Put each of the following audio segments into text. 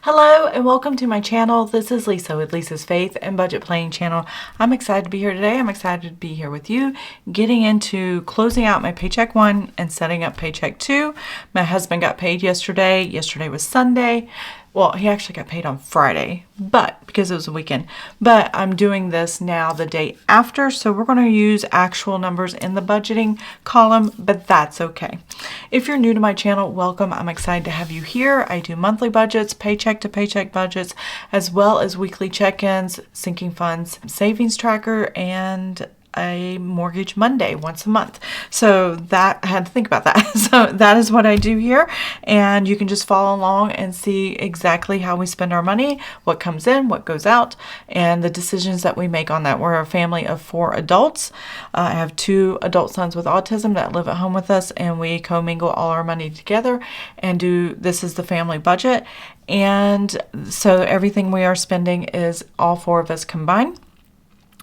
Hello and welcome to my channel. This is Lisa with Lisa's Faith and Budget Planning channel. I'm excited to be here today. I'm excited to be here with you, getting into closing out my Paycheck 1 and setting up Paycheck 2. My husband got paid yesterday. Yesterday was Sunday. Well, he actually got paid on Friday, but because it was a weekend. But I'm doing this now the day after, so we're going to use actual numbers in the budgeting column, but that's okay. If you're new to my channel, welcome. I'm excited to have you here. I do monthly budgets, paycheck to paycheck budgets, as well as weekly check-ins, sinking funds, savings tracker, and a mortgage Monday once a month. So that I had to think about that. So that is what I do here. And you can just follow along and see exactly how we spend our money, what comes in, what goes out, and the decisions that we make on that. We're a family of 4 adults. I have 2 adult sons with autism that live at home with us, and we commingle all our money together and this is the family budget. And so everything we are spending is all 4 of us combined.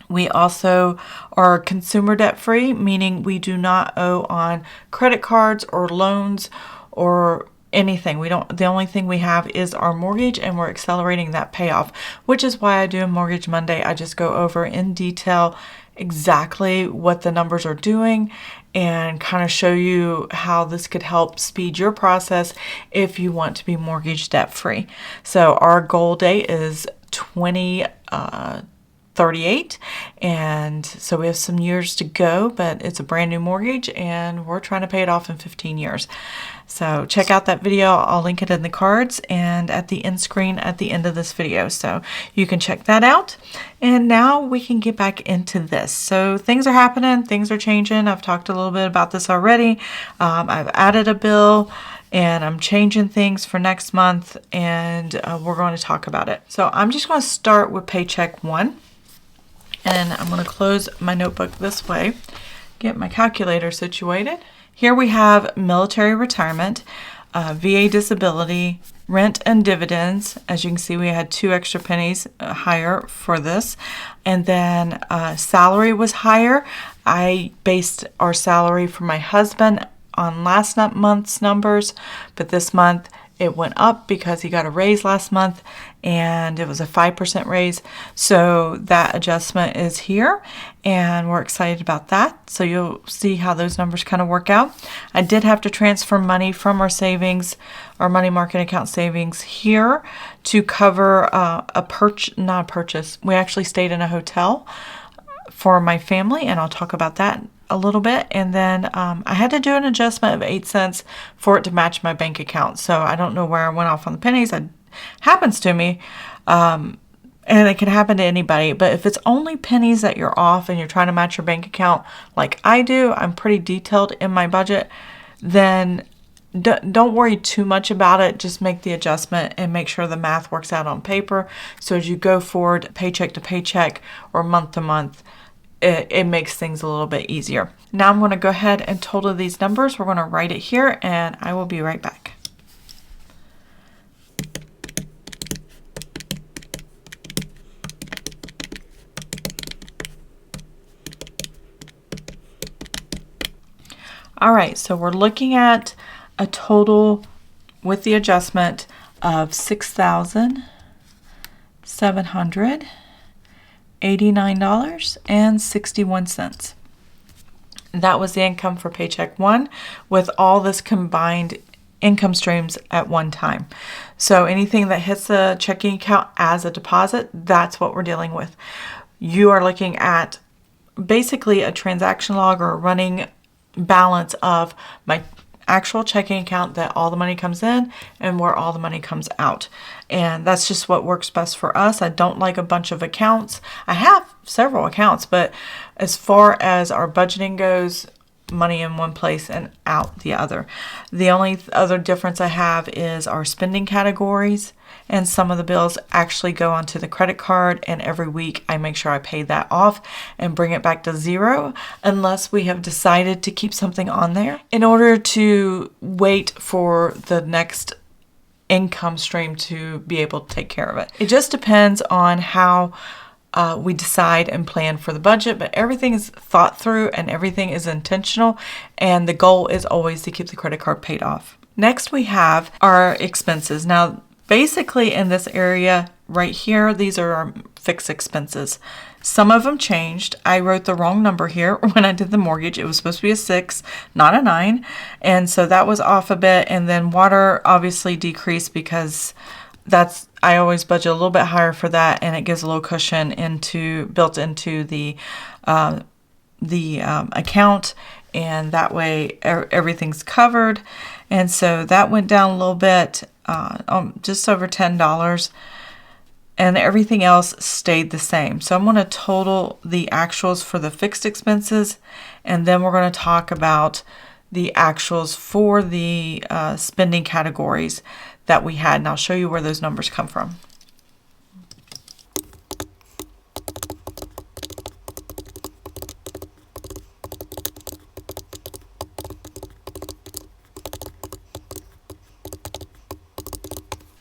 We also are consumer debt free, meaning we do not owe on credit cards or loans or anything. The only thing we have is our mortgage, and we're accelerating that payoff, which is why I do a Mortgage Monday. I just go over in detail exactly what the numbers are doing and kind of show you how this could help speed your process if you want to be mortgage debt free. So our goal date is 2038, and so we have some years to go, but it's a brand new mortgage and we're trying to pay it off in 15 years. So check out that video. I'll link it in the cards and at the end screen at the end of this video, so you can check that out. And now we can get back into this. So things are happening, things are changing. I've talked a little bit about this already. I've added a bill and I'm changing things for next month, and we're going to talk about it. So I'm just going to start with Paycheck 1. And I'm going to close my notebook this way, get my calculator situated. Here we have military retirement, VA disability, rent and dividends. As you can see, we had 2 extra pennies higher for this. And then salary was higher. I based our salary for my husband on last month's numbers, but this month it went up because he got a raise last month, and it was a 5% raise. So that adjustment is here, and we're excited about that. So you'll see how those numbers kind of work out. I did have to transfer money from our savings, our money market account savings here to cover not a purchase. We actually stayed in a hotel for my family, and I'll talk about that a little bit. And then I had to do an adjustment of 8 cents for it to match my bank account. So I don't know where I went off on the pennies. It happens to me. And it can happen to anybody. But if it's only pennies that you're off and you're trying to match your bank account like I do, I'm pretty detailed in my budget, then don't worry too much about it. Just make the adjustment and make sure the math works out on paper. So as you go forward, paycheck to paycheck or month to month, it makes things a little bit easier. Now I'm going to go ahead and total these numbers. We're going to write it here, and I will be right back. All right, so we're looking at a total with the adjustment of $6,789.61. That was the income for Paycheck 1 with all this combined income streams at one time. So anything that hits the checking account as a deposit, that's what we're dealing with. You are looking at basically a transaction log or a running balance of my actual checking account, that all the money comes in and where all the money comes out. And that's just what works best for us. I don't like a bunch of accounts. I have several accounts, but as far as our budgeting goes, money in one place and out the other. The only other difference I have is our spending categories, and some of the bills actually go onto the credit card, and every week I make sure I pay that off and bring it back to zero unless we have decided to keep something on there in order to wait for the next income stream to be able to take care of it. It just depends on how we decide and plan for the budget, but everything is thought through and everything is intentional, and the goal is always to keep the credit card paid off. Next, we have our expenses. Now, basically in this area right here, these are our fixed expenses. Some of them changed. I wrote the wrong number here when I did the mortgage. It was supposed to be a 6, not a 9. And so that was off a bit. And then water obviously decreased because I always budget a little bit higher for that, and it gives a little cushion built into the account, and that way everything's covered. And so that went down a little bit, just over $10. And everything else stayed the same. So I'm going to total the actuals for the fixed expenses, and then we're going to talk about the actuals for the spending categories that we had, and I'll show you where those numbers come from.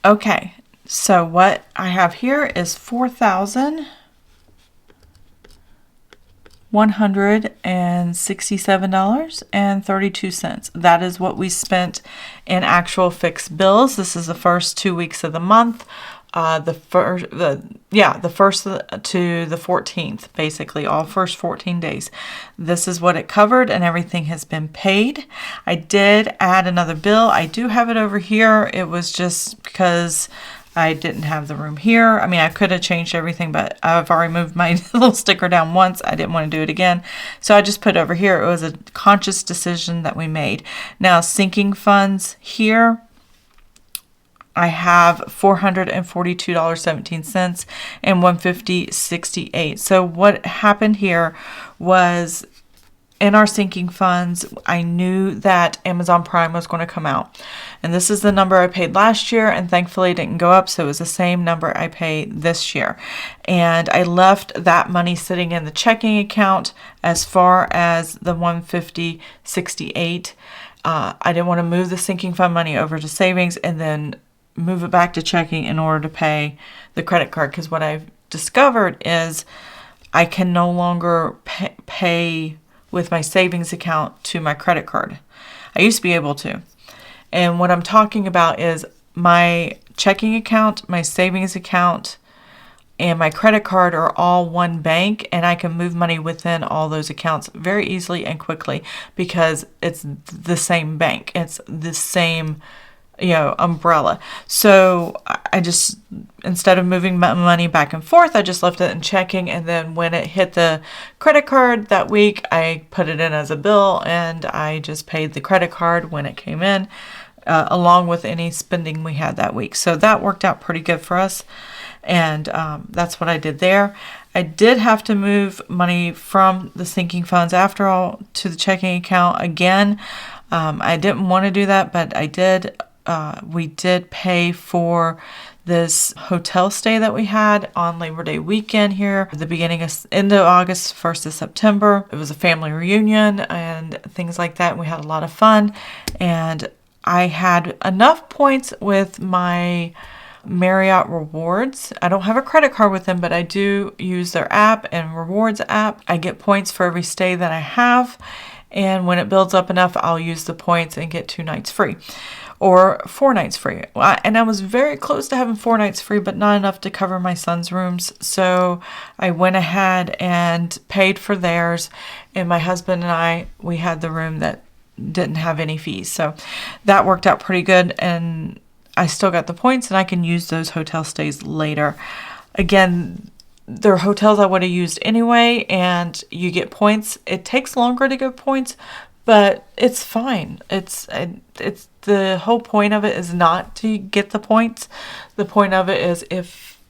Okay. So what I have here is $4,167.32. That is what we spent in actual fixed bills. This is the first 2 weeks of the month. The first to the 14th, basically all first 14 days. This is what it covered, and everything has been paid. I did add another bill. I do have it over here. It was just because I didn't have the room here. I mean, I could have changed everything, but I've already moved my little sticker down once. I didn't want to do it again. So I just put it over here. It was a conscious decision that we made. Now, sinking funds here, I have $442.17 and $150.68. So what happened here was, in our sinking funds, I knew that Amazon Prime was going to come out. And this is the number I paid last year, and thankfully it didn't go up, so it was the same number I paid this year. And I left that money sitting in the checking account as far as the $150.68. I didn't want to move the sinking fund money over to savings and then move it back to checking in order to pay the credit card, because what I've discovered is I can no longer pay with my savings account to my credit card. I used to be able to. And what I'm talking about is my checking account, my savings account, and my credit card are all one bank, and I can move money within all those accounts very easily and quickly because it's the same bank. It's the same umbrella. So I just, instead of moving my money back and forth, I just left it in checking, and then when it hit the credit card that week, I put it in as a bill, and I just paid the credit card when it came in, along with any spending we had that week. So that worked out pretty good for us, and that's what I did there. I did have to move money from the sinking funds after all to the checking account again. I didn't want to do that, but I did. We did pay for this hotel stay that we had on Labor Day weekend here, the end of August, 1st of September. It was a family reunion and things like that. We had a lot of fun, and I had enough points with my Marriott rewards. I don't have a credit card with them, but I do use their app and rewards app. I get points for every stay that I have, and when it builds up enough, I'll use the points and get 2 nights free. Or 4 nights free. And I was very close to having 4 nights free, but not enough to cover my son's rooms. So I went ahead and paid for theirs. And my husband and we had the room that didn't have any fees. So that worked out pretty good. And I still got the points, and I can use those hotel stays later. Again, they're hotels I would have used anyway, and you get points. It takes longer to get points, but it's fine. It's the whole point of it is not to get the points. The point of it is if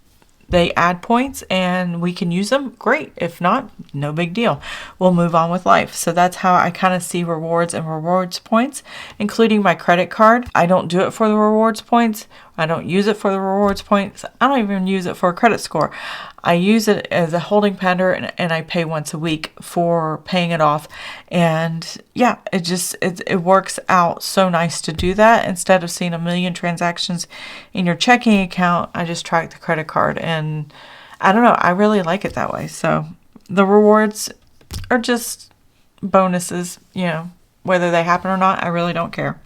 they add points and we can use them, great. If not, no big deal. We'll move on with life. So that's how I kind of see rewards and rewards points, including my credit card. I don't do it for the rewards points. I don't use it for the rewards points. I don't even use it for a credit score. I use it as a holding pattern, and I pay once a week for paying it off. And yeah, it works out so nice to do that. Instead of seeing a million transactions in your checking account, I just track the credit card, and I don't know, I really like it that way. So the rewards are just bonuses, whether they happen or not, I really don't care.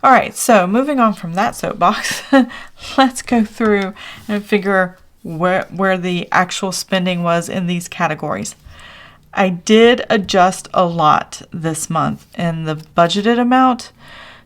All right, so moving on from that soapbox, let's go through and figure where the actual spending was in these categories. I did adjust a lot this month in the budgeted amount.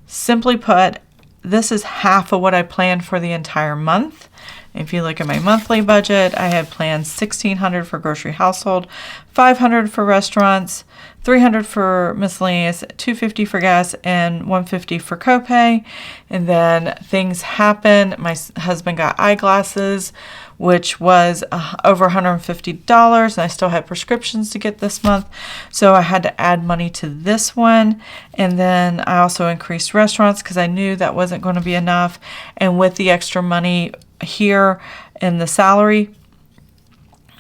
Simply put, this is half of what I planned for the entire month. If you look at my monthly budget, I had planned $1,600 for grocery household, $500 for restaurants, $300 for miscellaneous, $250 for gas, and $150 for copay. And then things happened. My husband got eyeglasses, which was over $150, and I still had prescriptions to get this month, so I had to add money to this one. And then I also increased restaurants because I knew that wasn't going to be enough, and with the extra money here in the salary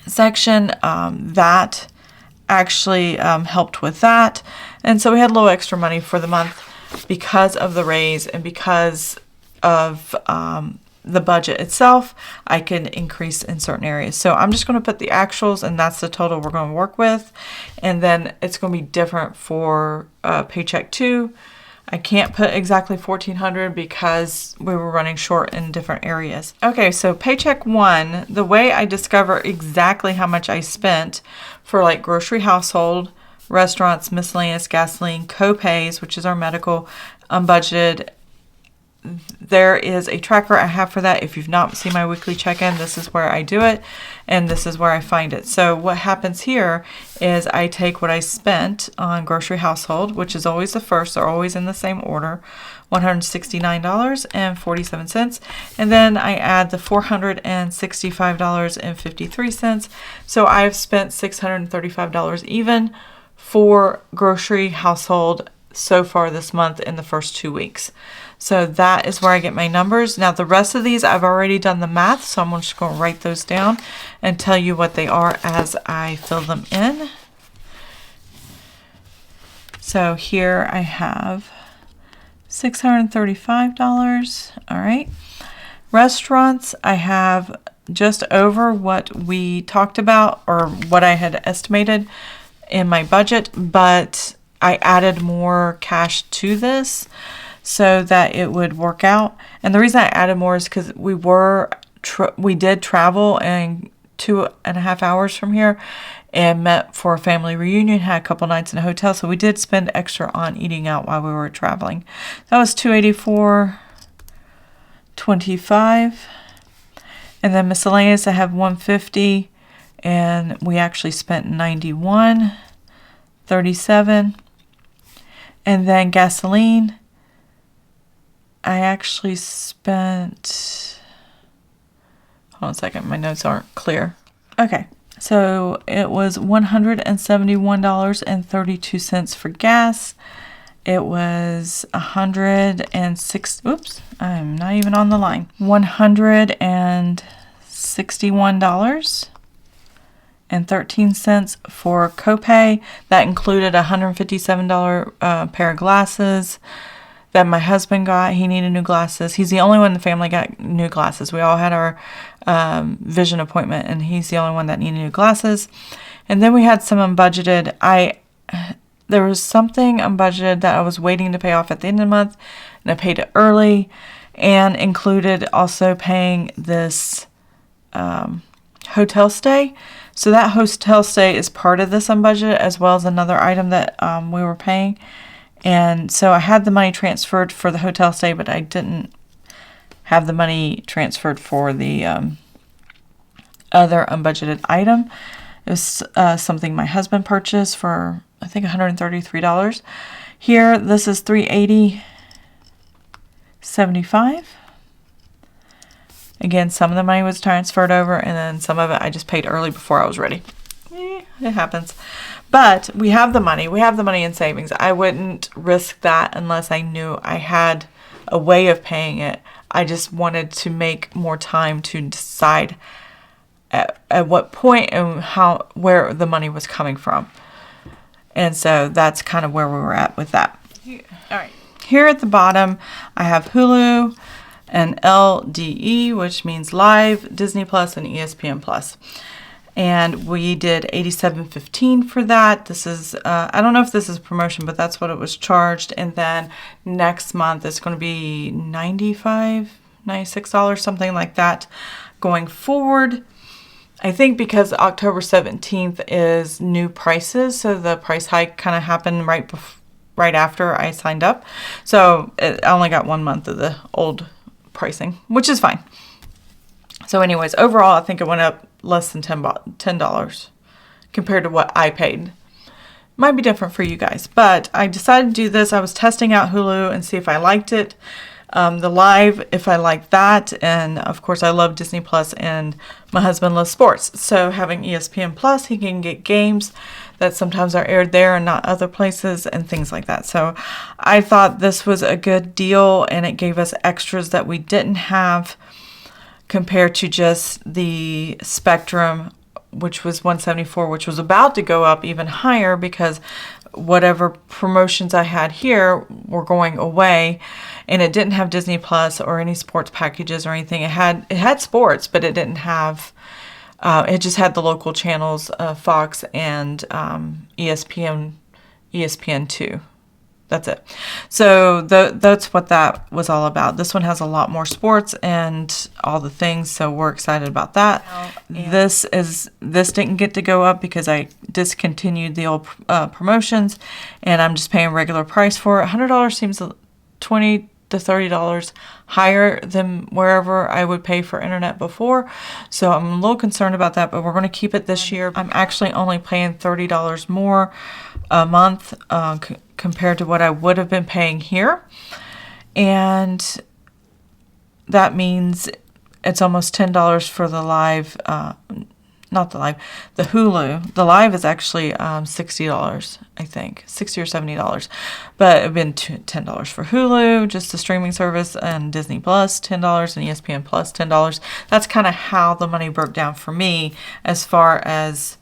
section, that actually helped with that. And so we had a little extra money for the month because of the raise and because of the budget itself. I can increase in certain areas. So I'm just going to put the actuals, and that's the total we're going to work with. And then it's going to be different for Paycheck 2. I can't put exactly $1,400 because we were running short in different areas. Okay, so Paycheck 1, the way I discover exactly how much I spent for like grocery household, restaurants, miscellaneous, gasoline, co-pays, which is our medical, unbudgeted. There is a tracker I have for that. If you've not seen my weekly check-in, this is where I do it, and this is where I find it. So what happens here is I take what I spent on grocery household, which is always the first, they're always in the same order, $169.47, and then I add the $465.53. So I've spent $635 even for grocery household so far this month in the first 2 weeks. So that is where I get my numbers. Now the rest of these I've already done the math, so I'm just going to write those down and tell you what they are as I fill them in. So here I have $635. All right. Restaurants, I have just over what we talked about or what I had estimated in my budget, but I added more cash to this so that it would work out. And the reason I added more is because we did travel and 2.5 hours from here and met for a family reunion, had a couple nights in a hotel, so we did spend extra on eating out while we were traveling. That was $284.25. And then miscellaneous, I have $150, and we actually spent $91.37. And then gasoline, I actually spent, hold on a second, my notes aren't clear. Okay, so it was $171.32 for gas. It was $106, I'm not even on the line. $161.13 for copay. That included a $157 pair of glasses that my husband got. He needed new glasses. He's the only one in the family got new glasses. We all had our vision appointment, and he's the only one that needed new glasses. And then we had some unbudgeted. There was something unbudgeted that I was waiting to pay off at the end of the month, and I paid it early, and included also paying this hotel stay. So that hotel stay is part of this unbudgeted, as well as another item that we were paying. And so I had the money transferred for the hotel stay, but I didn't have the money transferred for the other unbudgeted item. It was something my husband purchased for, I think, $133. Here, this is $380.75. Again, some of the money was transferred over, and then some of it I just paid early before I was ready. It happens. But we have the money. We have the money in savings. I wouldn't risk that unless I knew I had a way of paying it. I just wanted to make more time to decide at what point and where the money was coming from. And so that's kind of where we were at with that. All right. Here at the bottom, I have Hulu and LDE, which means Live, Disney Plus, and ESPN Plus. and we did $87.15 for that. This is, I don't know if this is promotion, but that's what it was charged. And then next month it's going to be $95, $96, something like that going forward. I think because October 17th is new prices, so the price hike kind of happened right after I signed up. So I only got 1 month of the old pricing, which is fine. So anyways, overall, I think it went up less than $10 compared to what I paid. Might be different for you guys, but I decided to do this. I was testing out Hulu and see if I liked it. The live, if I like that, and of course I love Disney Plus, and my husband loves sports, so having ESPN Plus, he can get games that sometimes are aired there and not other places and things like that. So I thought this was a good deal, and it gave us extras that we didn't have compared to just the Spectrum, which was $174, which was about to go up even higher because whatever promotions I had here were going away, and it didn't have Disney Plus or any sports packages or anything. It had sports, but it didn't have. It just had the local channels, Fox and ESPN2. That's it. So that's what that was all about. This one has a lot more sports and all the things, so we're excited about that. This didn't get to go up because I discontinued the old promotions, and I'm just paying regular price for it. $100 seems $20 to $30 higher than wherever I would pay for internet before. So I'm a little concerned about that, but we're going to keep it this year. I'm actually only paying $30 more a month compared to what I would have been paying here. And that means it's almost $10 for the live, not the live, the Hulu. The live is actually $60, I think, $60 or $70. But it would have been $10 for Hulu, just the streaming service, and Disney Plus, $10, and ESPN Plus, $10. That's kind of how the money broke down for me as far as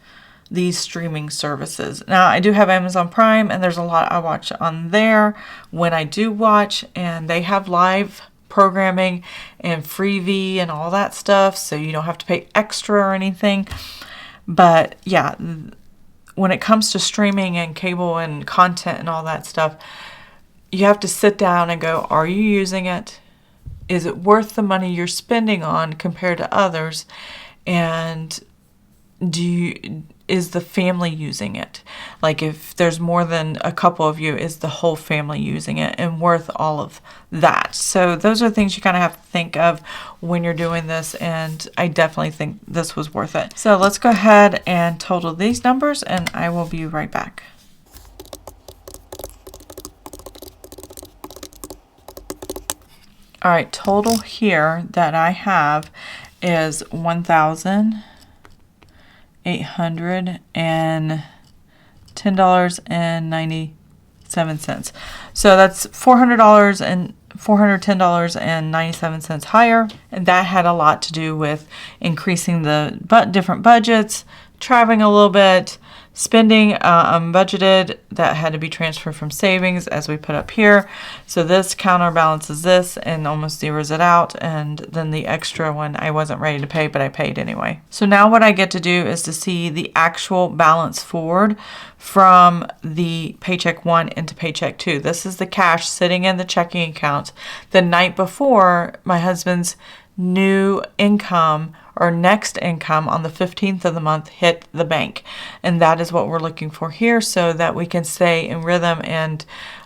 these streaming services. Now, I do have Amazon Prime, and there's a lot I watch on there when I do watch, and they have live programming and Freevee and all that stuff, so you don't have to pay extra or anything. But yeah, when it comes to streaming and cable and content and all that stuff, you have to sit down and go, are you using it? Is it worth the money you're spending on compared to others? And is the family using it? Like, if there's more than a couple of you, is the whole family using it and worth all of that? So those are things you kind of have to think of when you're doing this, and I definitely think this was worth it. So let's go ahead and total these numbers, and I will be right back. All right, total here that I have is $1,810.97. So that's $410.97 higher, and that had a lot to do with increasing the different budgets, traveling a little bit, spending unbudgeted that had to be transferred from savings, as we put up here. So this counterbalances this and almost zeroes it out, and then the extra one I wasn't ready to pay, but I paid anyway. So now what I get to do is to see the actual balance forward from the Paycheck 1 into Paycheck 2. This is the cash sitting in the checking account the night before my husband's new income or next income on the 15th of the month hit the bank. And that is what we're looking for here, so that we can stay in rhythm and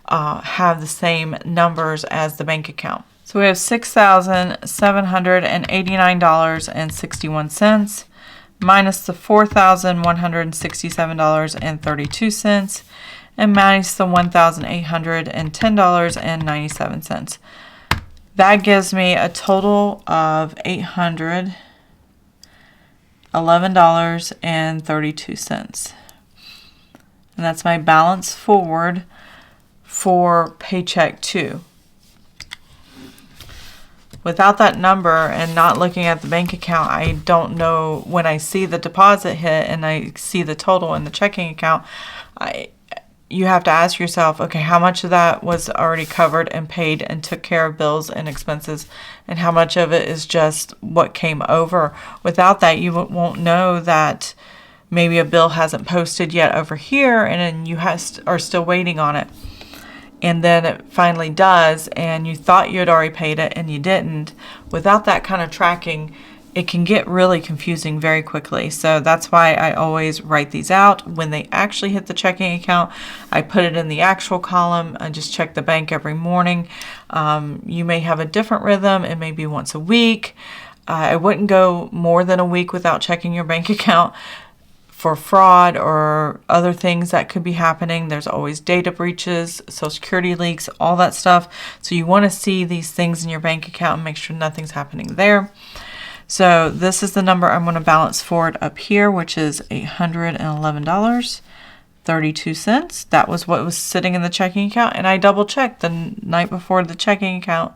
have the same numbers as the bank account. So we have $6,789.61 minus the $4,167.32 and minus the $1,810.97. That gives me a total of $811.32. And that's my balance forward for Paycheck 2. Without that number and not looking at the bank account, I don't know, when I see the deposit hit and I see the total in the checking account, you have to ask yourself, okay, how much of that was already covered and paid and took care of bills and expenses, and how much of it is just what came over? Without that, you won't know that maybe a bill hasn't posted yet over here, and then you are still waiting on it. And then it finally does, and you thought you had already paid it and you didn't. Without that kind of tracking, it can get really confusing very quickly. So that's why I always write these out. When they actually hit the checking account, I put it in the actual column. I just check the bank every morning. You may have a different rhythm. It may be once a week. I wouldn't go more than a week without checking your bank account for fraud or other things that could be happening. There's always data breaches, Social Security leaks, all that stuff. So you want to see these things in your bank account and make sure nothing's happening there. So this is the number I'm going to balance forward up here, which is $811.32. That was what was sitting in the checking account. And I double checked the night before the checking account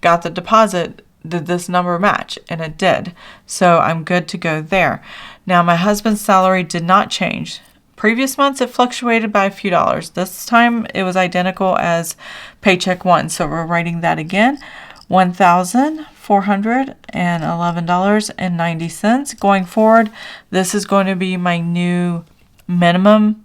got the deposit. Did this number match? And it did. So I'm good to go there. Now, my husband's salary did not change. Previous months, it fluctuated by a few dollars. This time, it was identical as Paycheck 1. So we're writing that again. $1,411.90. Going forward, this is going to be my new minimum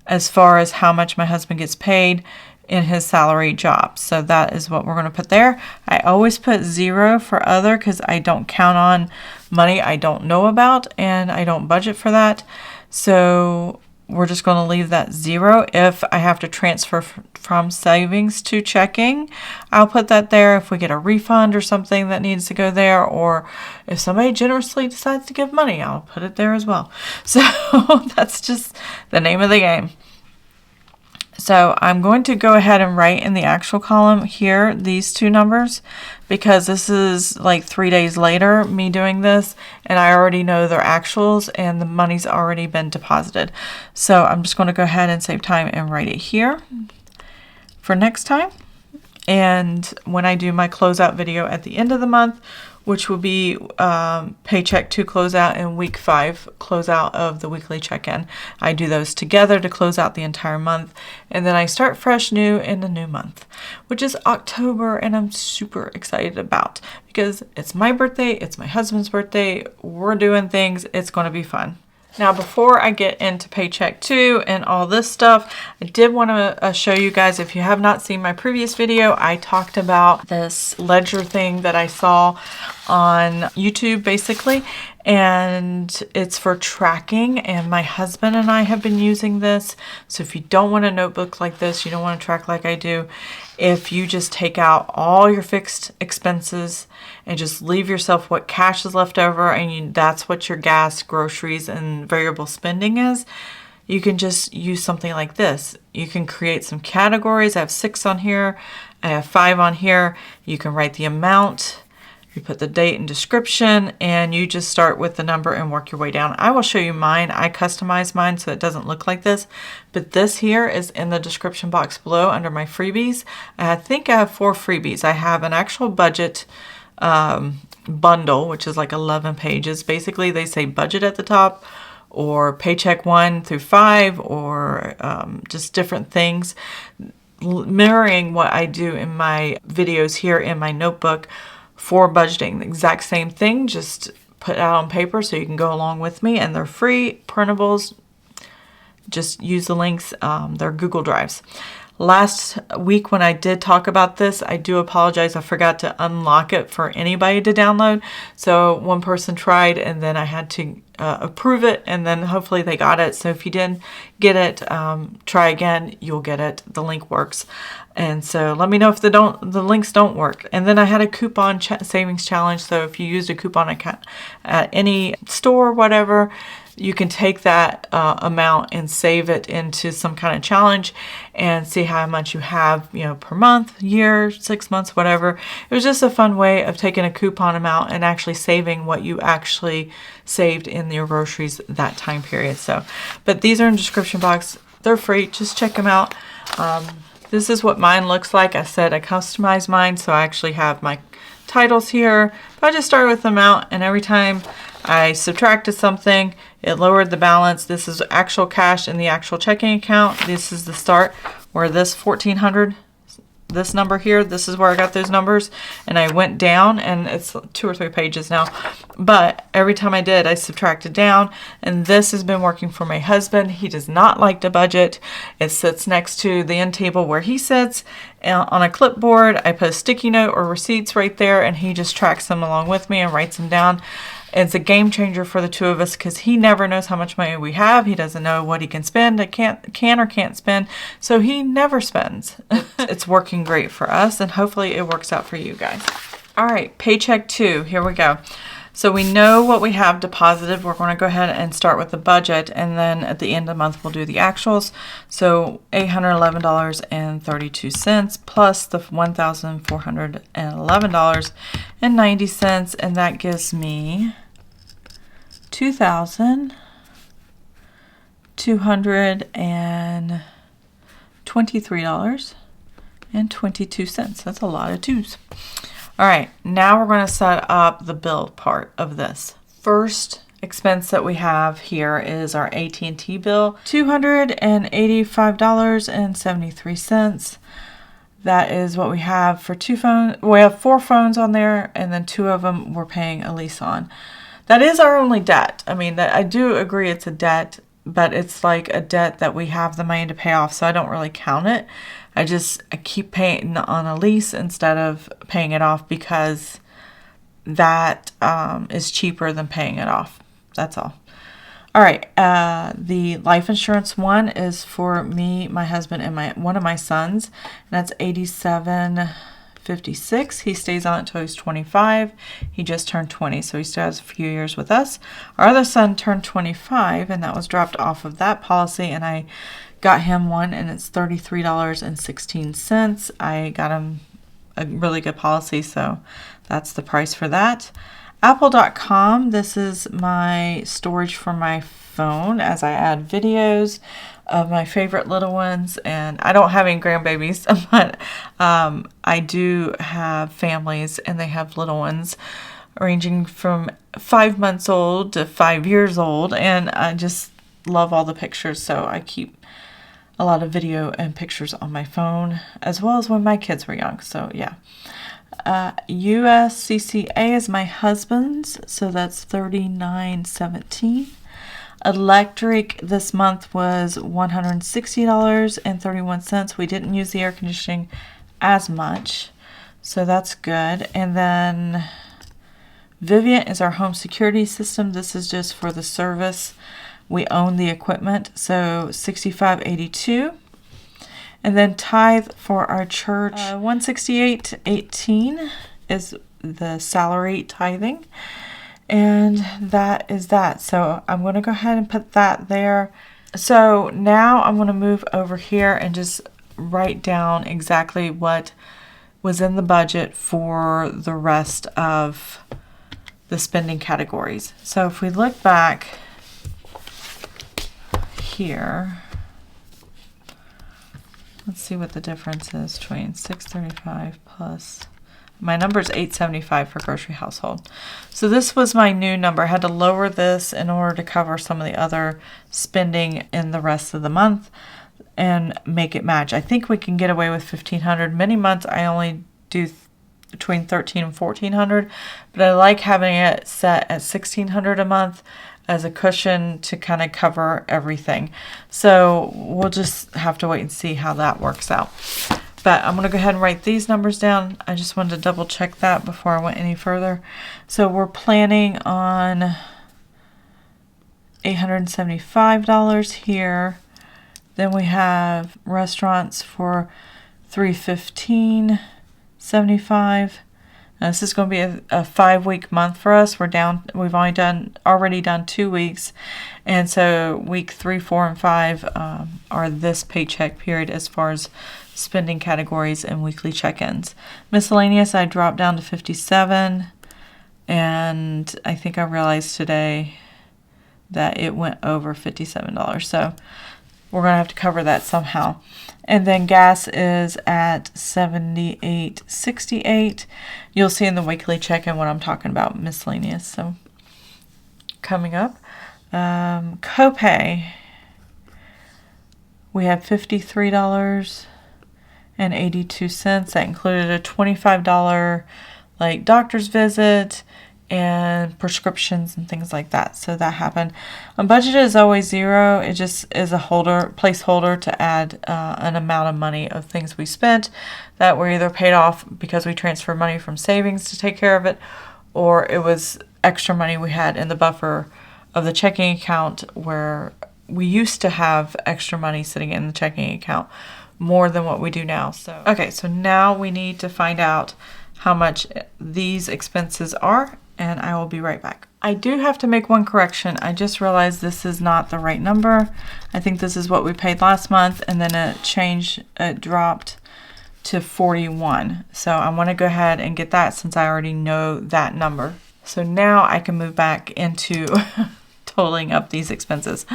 as far as how much my husband gets paid in his salary job. So that is what we're going to put there. I always put 0 for other because I don't count on money I don't know about and I don't budget for that. So we're just going to leave that 0. If I have to transfer from savings to checking, I'll put that there. If we get a refund or something that needs to go there, or if somebody generously decides to give money, I'll put it there as well. So that's just the name of the game. So I'm going to go ahead and write in the actual column here these two numbers because this is like 3 days later me doing this and I already know their actuals and the money's already been deposited. So I'm just going to go ahead and save time and write it here for next time. And when I do my closeout video at the end of the month, which will be Paycheck 2 closeout and week 5 closeout of the weekly check-in. I do those together to close out the entire month. And then I start fresh new in the new month, which is October, and I'm super excited about because it's my birthday, it's my husband's birthday, we're doing things, it's going to be fun. Now, before I get into Paycheck 2 and all this stuff, I did want to show you guys, if you have not seen my previous video, I talked about this ledger thing that I saw on YouTube, basically, and it's for tracking, and my husband and I have been using this. So if you don't want a notebook like this, you don't want to track like I do, if you just take out all your fixed expenses and just leave yourself what cash is left over, and that's what your gas, groceries, and variable spending is, you can just use something like this. You can create some categories. I have 6 on here. I have 5 on here. You can write the amount. You put the date and description, and you just start with the number and work your way down. I will show you mine. I customize mine so it doesn't look like this, but this here is in the description box below under my freebies. I think I have 4 freebies. I have an actual budget bundle, which is like 11 pages. Basically, they say budget at the top, or Paycheck 1 through 5, or just different things, mirroring what I do in my videos here in my notebook for budgeting. The exact same thing, just put out on paper so you can go along with me, and they're free printables. Just use the links. They're Google Drives. Last week when I did talk about this, I do apologize. I forgot to unlock it for anybody to download. So one person tried, and then I had to approve it, and then hopefully they got it. So if you didn't get it, try again. You'll get it. The link works. And so let me know if the links don't work. And then I had a coupon savings challenge. So if you used a coupon account at any store, whatever, you can take that amount and save it into some kind of challenge and see how much you have, per month, year, 6 months, whatever. It was just a fun way of taking a coupon amount and actually saving what you actually saved in your groceries that time period. So, but these are in the description box. They're free. Just check them out. This is what mine looks like. I said I customized mine, so I actually have my titles here. But I just started with the amount, and every time I subtracted something, it lowered the balance. This is actual cash in the actual checking account. This is the start where this 1400, this number here, this is where I got those numbers, and I went down, and it's 2 or 3 pages now, but every time I did, I subtracted down, and this has been working for my husband. He does not like to budget. It sits next to the end table where he sits. On a clipboard, I put a sticky note or receipts right there, and he just tracks them along with me and writes them down. It's a game changer for the two of us because he never knows how much money we have. He doesn't know what he can spend, can or can't spend, so he never spends. It's working great for us, and hopefully it works out for you guys. All right, Paycheck 2, here we go. So we know what we have deposited. We're going to go ahead and start with the budget, and then at the end of the month we'll do the actuals. So $811.32 plus the $1,411.90, and that gives me $2,223.22. That's a lot of twos. All right, now we're going to set up the bill part of this. First expense that we have here is our AT&T bill, $285.73. That is what we have for 2 phones. We have 4 phones on there, and then 2 of them we're paying a lease on. That is our only debt. I mean, I do agree it's a debt, but it's like a debt that we have the money to pay off, so I don't really count it. I keep paying on a lease instead of paying it off because that is cheaper than paying it off. That's all. All right. The life insurance one is for me, my husband, and one of my sons. And that's $87.56. He stays on it until he's 25. He just turned 20, so he still has a few years with us. Our other son turned 25, and that was dropped off of that policy, and I got him one, and it's $33.16. I got him a really good policy, so that's the price for that. Apple.com, this is my storage for my phone as I add videos of my favorite little ones. And I don't have any grandbabies, but I do have families, and they have little ones ranging from 5 months old to 5 years old, and I just love all the pictures, so I keep a lot of video and pictures on my phone, as well as when my kids were young. So yeah. USCCA is my husband's, so that's $39.17. Electric this month was $160.31. We didn't use the air conditioning as much, so that's good. And then Vivint is our home security system. This is just for the service. We own the equipment, so $65.82. And then tithe for our church, $168.18 is the salary tithing. And that is that. So I'm going to go ahead and put that there. So now I'm going to move over here and just write down exactly what was in the budget for the rest of the spending categories. So if we look back here, let's see what the difference is between $635 plus, my number is $875 for grocery household. So this was my new number. I had to lower this in order to cover some of the other spending in the rest of the month and make it match. I think we can get away with $1,500. Many months I only do between $1,300 and $1,400, but I like having it set at $1,600 a month as a cushion to kind of cover everything. So we'll just have to wait and see how that works out. But I'm going to go ahead and write these numbers down. I just wanted to double check that before I went any further. So we're planning on $875 here. Then we have restaurants for $315.75. Now this is going to be a 5-week month for us. We've already done 2 weeks, and so week 3, 4, and 5 are this paycheck period as far as spending categories and weekly check-ins. Miscellaneous, I dropped down to $57, and I think I realized today that it went over $57. So we're going to have to cover that somehow. And then gas is at $78.68. You'll see in the weekly check-in what I'm talking about, miscellaneous. So coming up, copay, we have $53.82. That included a $25 like doctor's visit and prescriptions and things like that. So that happened. Budget is always zero. It just is a placeholder to add an amount of money of things we spent that were either paid off because we transferred money from savings to take care of it, or it was extra money we had in the buffer of the checking account, where we used to have extra money sitting in the checking account more than what we do now. So okay, so now we need to find out how much these expenses are, and I will be right back. I do have to make one correction. I just realized this is not the right number. I think this is what we paid last month, and then it dropped to 41. So I want to go ahead and get that since I already know that number. So now I can move back into totaling up these expenses.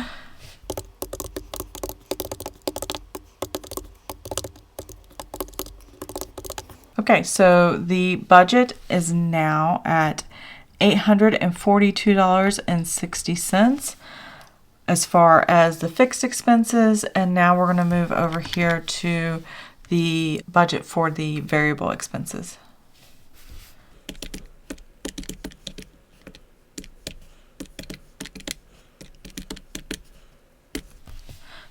Okay, so the budget is now at $842.60 as far as the fixed expenses, and now we're going to move over here to the budget for the variable expenses.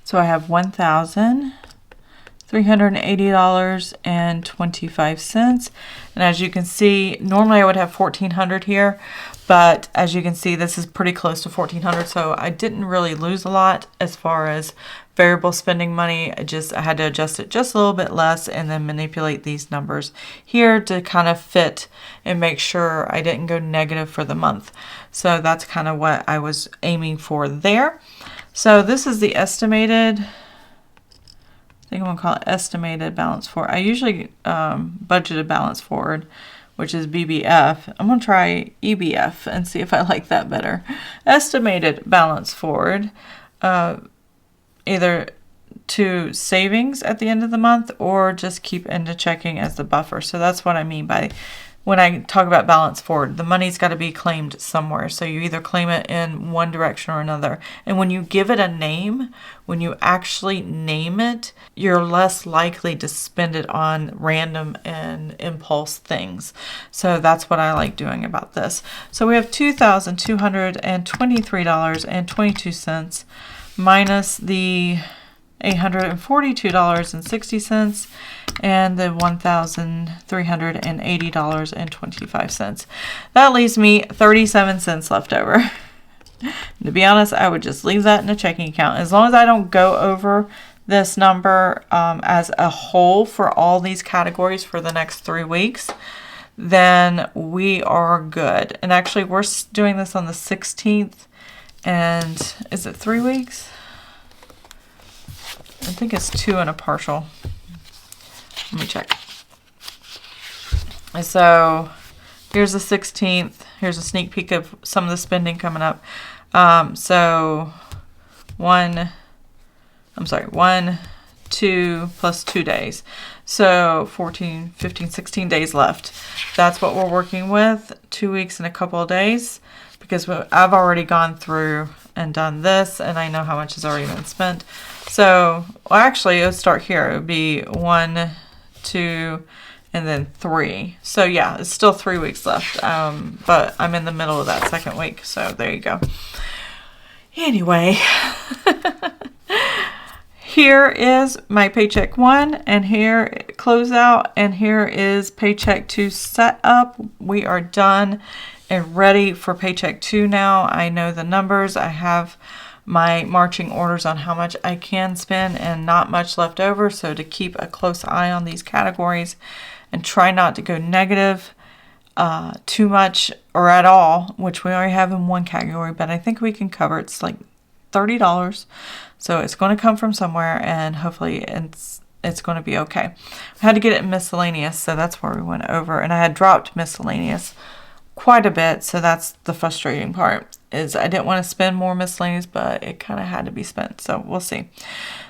So I have $1,380.25, and as you can see, normally I would have $1,400 here, but as you can see, this is pretty close to $1,400, so I didn't really lose a lot as far as variable spending money. I had to adjust it just a little bit less and then manipulate these numbers here to kind of fit and make sure I didn't go negative for the month. So that's kind of what I was aiming for there. So this is the estimated, I think I'm going to call it estimated balance forward. I usually budgeted balance forward, which is BBF. I'm going to try EBF and see if I like that better. Estimated balance forward, either to savings at the end of the month or just keep into checking as the buffer. So that's what I mean by when I talk about balance forward. The money's got to be claimed somewhere. So you either claim it in one direction or another. And when you give it a name, when you actually name it, you're less likely to spend it on random and impulse things. So that's what I like doing about this. So we have $2,223.22 minus the $842.60 and the $1,380.25. That leaves me 37 cents left over. To be honest, I would just leave that in a checking account. As long as I don't go over this number as a whole for all these categories for the next 3 weeks, then we are good. And actually, we're doing this on the 16th, and is it 3 weeks? I think it's 2 and a partial. Let me check. And so here's the 16th. Here's a sneak peek of some of the spending coming up. So 1, 2 plus 2 days. So 14, 15, 16 days left. That's what we're working with. 2 weeks and a couple of days, because I've already gone through and done this, and I know how much has already been spent. So, well, actually, it'll start here. It would be 1, 2, and then 3. So, yeah, it's still 3 weeks left. But I'm in the middle of that second week. So, there you go. Anyway, here is my Paycheck 1, and here Closeout, and here is Paycheck 2 set up. We are done and ready for Paycheck 2 now. I know the numbers. I have my marching orders on how much I can spend and not much left over. So to keep a close eye on these categories and try not to go negative too much or at all, which we already have in one category, but I think we can cover. It's like $30. So it's going to come from somewhere, and hopefully it's going to be okay. I had to get it in miscellaneous, so that's where we went over, and I had dropped miscellaneous quite a bit, so that's the frustrating part, is I didn't want to spend more miscellaneous, but it kind of had to be spent, so we'll see.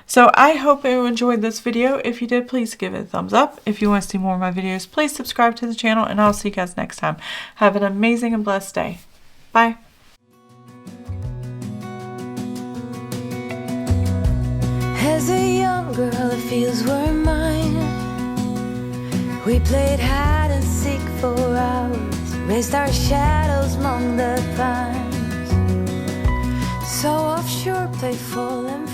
So I hope you enjoyed this video. If you did, please give it a thumbs up. If you want to see more of my videos, please subscribe to the channel, and I'll see you guys next time. Have an amazing and blessed day. Bye. As a young girl, the fields were mine. We played hide and seek for hours, raised our shadows among the pines. So offshore, playful and